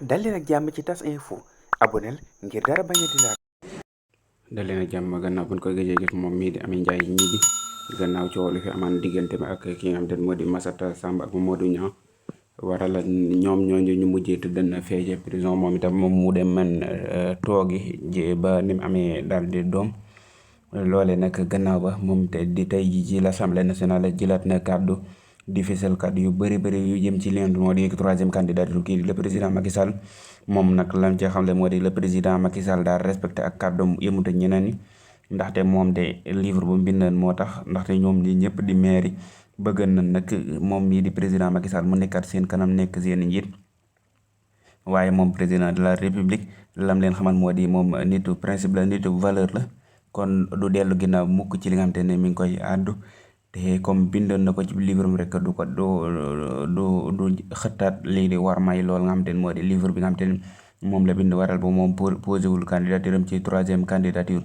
dal leen ak jàmm ci tas info aboneel ngir dara bañ a di laal. dal leen ak jàmm gannaaw buñ ko gëjee gis moom mii di Amy Ndiaye ñibbi gannaaw coow li fi amaan diggante ma ak ki nga xam te ne moo di Massata Samb ak Modou Niang waral ñoom ñooñu ñu mujjee tëdd na fee ca prison moom itam moom mu dem man toogi ji ba ni mu amee daal di doom loole nag gannaaw ba moom te di tey ji ci l'Assemblée nationale jëlaat na kàddu di fësal kàddu yu bëri yu jëm ci li nga xam moo di troisième candidature kii le président Macky Sall moom nag lam ci xam le moo di le président Macky Sall daal respecté ak kàddoom yëmut ak ñeneen ñi ndaxte moom de livre bu mbindoon moo tax ndaxte ñoom ñi ñëpp di maire yi bëgg na nag moom mii di président Macky Sall mu nekkat seen kanam nekk seen njiit waaye moom président de la république lam leen xamal moo di moom nitu principe la nitu valeur la kon du dellu ginnaaw mukk ci li nga xam te ne mi ngi koy àddu te comme bindoon na ko ci livre am rek du ko du xëttaat lii di war may lool nga xam te ne moo di livre bi nga xam te ne moom la bind waral ba moom posé wul candidature am ci troisième candidature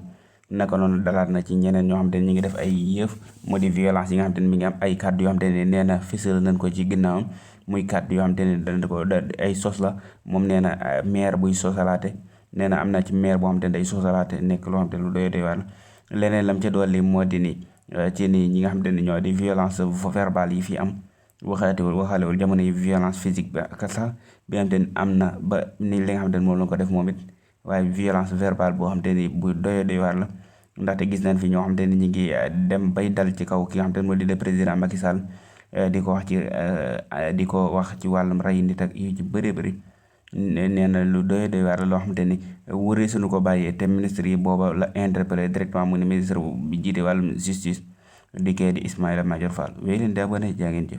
naka noonu dalaat na ci ñeneen ñoo xam te ne ñu ngi def ay yëf moo di violence yi nga xam te ne mi ngi am ay kàddu yoo xam te ne nee na fësal nañ ko ci ginnaawam muy kàddu yoo xam te ne dana ko ay sos la moom nee na maire buy sosalaate nee na am na ci maire boo xam te ne day sosalaate nekk loo xam te ne lu doy waar leneen lam ca dolli moo di ni ci ni ñi nga xam te ne ñoo di violence verbale yi fi am waxaalewul jamono yi violence physique bi ak sax bi nga xam te ne am na ba ni li nga xam te ne moom la ko def moom it waaye violence verbale boo xam te ni bu doy waar la ndaxte gis nañ fi ñoo xam te ne ñu ngi dem bay dal ci kaw ki nga xam te ne moo di le président Macky Sall di ko wax ci wàllum rey nit ak yu ci bëri nee na lu doy waar la loo xamante ni wëree suñu ko bàyyee te ministre yi booba la interpellé directement mu ne ministre bi jiite wàllum justice di kee di Ismaïla Madior Fall wéy leen di abonné jaa ngeen jëf